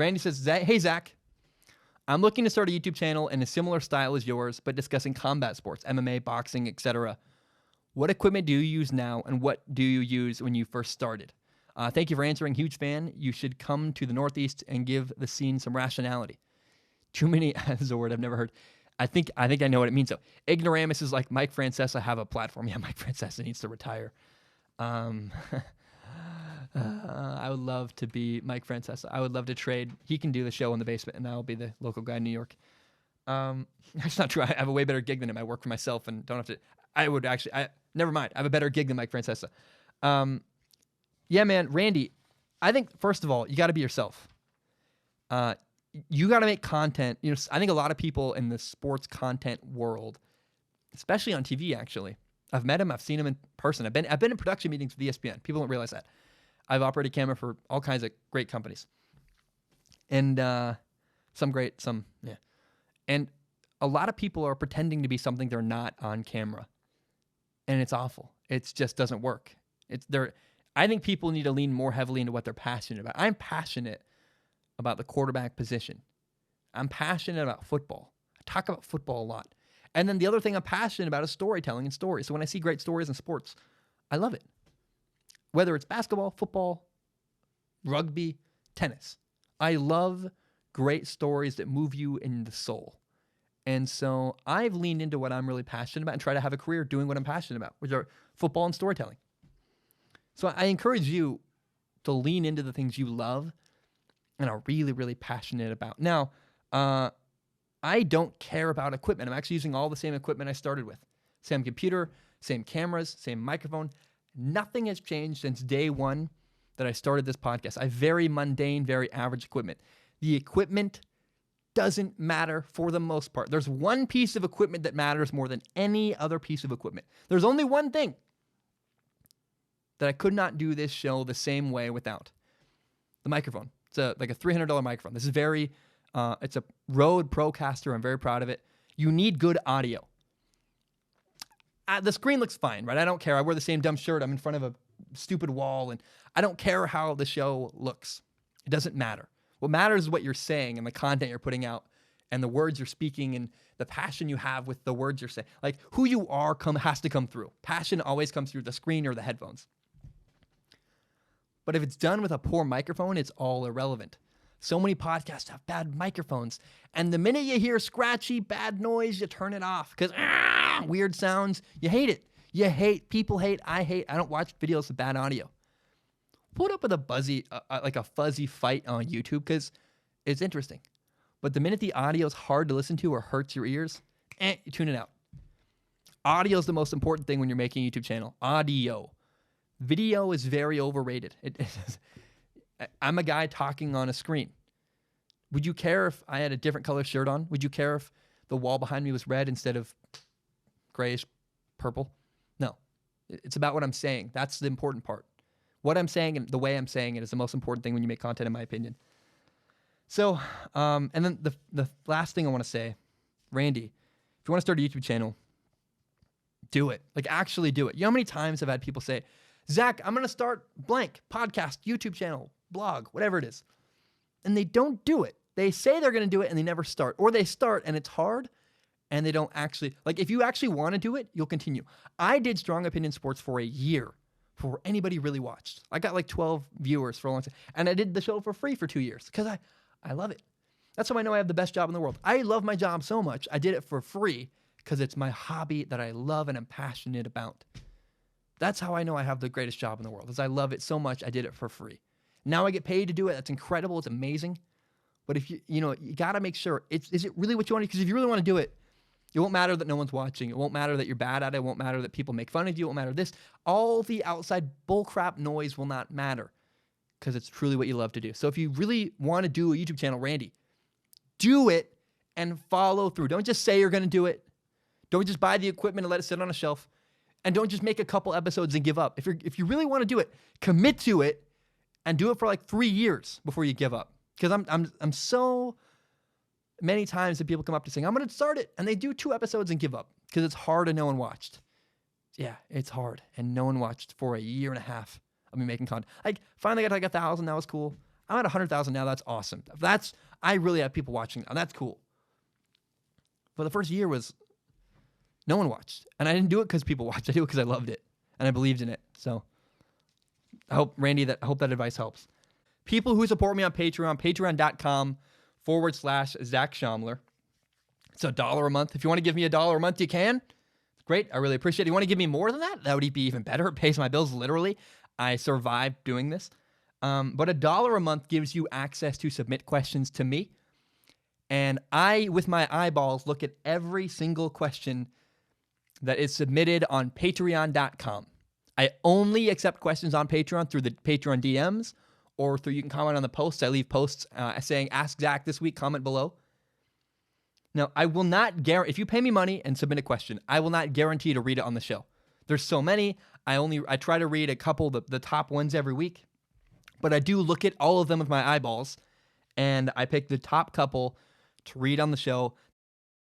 Randy says, hey, Zach, I'm looking to start a YouTube channel in a similar style as yours, but discussing combat sports, MMA, boxing, etc. What equipment do you use now, and what do you use when you first started? Thank you for answering. Huge fan. You should come to the Northeast and give the scene some rationality. Too many is a word I've never heard. I think I know what it means, though. Ignoramus is like Mike Francesa have a platform. Yeah, Mike Francesa needs to retire. I would love to be Mike Francesa. I would love to trade. He can do the show in the basement, and I'll be the local guy in New York. That's not true. I have a way better gig than him. I work for myself and don't have to. Never mind. I have a better gig than Mike Francesa. Yeah, man, Randy, I think, first of all, you got to be yourself. You got to make content. You know, I think a lot of people in the sports content world, especially on TV, actually, I've met him. I've seen him in person. I've been in production meetings with ESPN. People don't realize that. I've operated camera for all kinds of great companies. And yeah. And a lot of people are pretending to be something they're not on camera. And it's awful. It just doesn't work. I think people need to lean more heavily into what they're passionate about. I'm passionate about the quarterback position. I'm passionate about football. I talk about football a lot. And then the other thing I'm passionate about is storytelling and stories. So when I see great stories in sports, I love it. Whether it's basketball, football, rugby, tennis. I love great stories that move you in the soul. And so I've leaned into what I'm really passionate about and try to have a career doing what I'm passionate about, which are football and storytelling. So I encourage you to lean into the things you love and are really, really passionate about. Now, I don't care about equipment. I'm actually using all the same equipment I started with. Same computer, same cameras, same microphone. Nothing has changed since day one that I started this podcast. I have very mundane, very average equipment. The equipment doesn't matter for the most part. There's one piece of equipment that matters more than any other piece of equipment. There's only one thing that I could not do this show the same way without. The microphone. It's like a $300 microphone. This is it's a Rode Procaster. I'm very proud of it. You need good audio. The screen looks fine, right? I don't care. I wear the same dumb shirt. I'm in front of a stupid wall, and I don't care how the show looks. It doesn't matter. What matters is what you're saying and the content you're putting out and the words you're speaking and the passion you have with the words you're saying. Like, who you are has to come through. Passion always comes through the screen or the headphones. But if it's done with a poor microphone, it's all irrelevant. So many podcasts have bad microphones. And the minute you hear scratchy, bad noise, you turn it off. Because weird sounds, you hate it. People hate, I don't watch videos with bad audio. Put up with a fuzzy fight on YouTube because it's interesting. But the minute the audio is hard to listen to or hurts your ears, you tune it out. Audio is the most important thing when you're making a YouTube channel. Audio. Video is very overrated. I'm a guy talking on a screen. Would you care if I had a different color shirt on? Would you care if the wall behind me was red instead of grayish purple? No. It's about what I'm saying. That's the important part. What I'm saying and the way I'm saying it is the most important thing when you make content, in my opinion. So, and then the last thing I want to say, Randy, if you want to start a YouTube channel, do it. Like, actually do it. You know how many times I've had people say, Zach, I'm going to start blank podcast, YouTube channel, blog, whatever it is. And they don't do it. They say they're going to do it and they never start. Or they start and it's hard and they don't actually. Like, if you actually want to do it, you'll continue. I did Strong Opinion Sports for a year before anybody really watched. I got like 12 viewers for a long time. And I did the show for free for 2 years because I love it. That's how I know I have the best job in the world. I love my job so much. I did it for free because it's my hobby that I love and am passionate about. That's how I know I have the greatest job in the world, is I love it so much I did it for free. Now I get paid to do it. That's incredible. It's amazing. But if you got to make sure, is it really what you want to do? Because if you really want to do it, it won't matter that no one's watching. It won't matter that you're bad at it. It won't matter that people make fun of you. It won't matter this. All the outside bullcrap noise will not matter because it's truly what you love to do. So if you really want to do a YouTube channel, Randy, do it and follow through. Don't just say you're going to do it. Don't just buy the equipment and let it sit on a shelf. And don't just make a couple episodes and give up. If you really want to do it, commit to it and do it for like 3 years before you give up. Because I'm so many times that people come up to saying, I'm going to start it. And they do 2 episodes and give up because it's hard and no one watched. Yeah, it's hard. And no one watched for a year and a half of me making content. Like, finally got like 1,000. That was cool. I'm at 100,000 now. That's awesome. I really have people watching now. That's cool. But the first year was no one watched. And I didn't do it because people watched. I do it because I loved it and I believed in it. So I hope, Randy, I hope that advice helps. People who support me on Patreon, patreon.com/Zach Schaumler. It's $1 a month. If you want to give me $1 a month, you can. Great. I really appreciate it. You want to give me more than that? That would be even better. It pays my bills, literally. I survived doing this. But $1 a month gives you access to submit questions to me. And I, with my eyeballs, look at every single question that is submitted on patreon.com. I only accept questions on Patreon through the Patreon DMs or through, you can comment on the posts. I leave posts saying, ask Zach this week, comment below. Now, I will not guarantee, if you pay me money and submit a question, I will not guarantee to read it on the show. There's so many. I try to read a couple, the top ones every week. But I do look at all of them with my eyeballs, and I pick the top couple to read on the show.